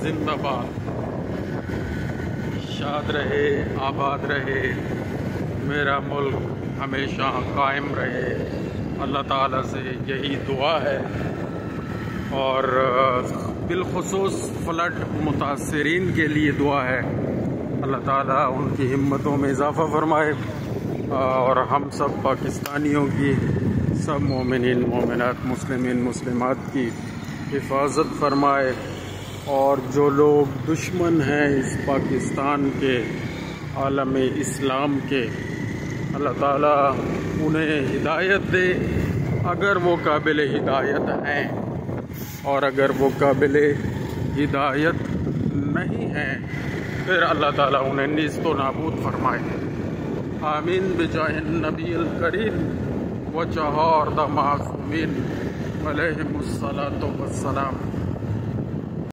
زندہ باد، شاد رہے، آباد رہے، میرا ملک ہمیشہ قائم رہے۔ اللہ تعالیٰ سے یہی دعا ہے، اور بالخصوص فلڈ متاثرین کے لیے دعا ہے۔ اللہ تعالیٰ ان کی ہمتوں میں اضافہ فرمائے، اور ہم سب پاکستانیوں کی، سب مومنین مومنات، مسلمین مسلمات کی حفاظت فرمائے، اور جو لوگ دشمن ہیں اس پاکستان کے، عالم اسلام کے، اللہ تعالیٰ انہیں ہدایت دے اگر وہ قابل ہدایت ہیں، اور اگر وہ قابل ہدایت نہیں ہیں پھر اللہ تعالیٰ انہیں نیست و نابود فرمائے۔ آمین بجاہ النبی الکریم و چہار دا معصومین علیہم الصلاۃ والسلام۔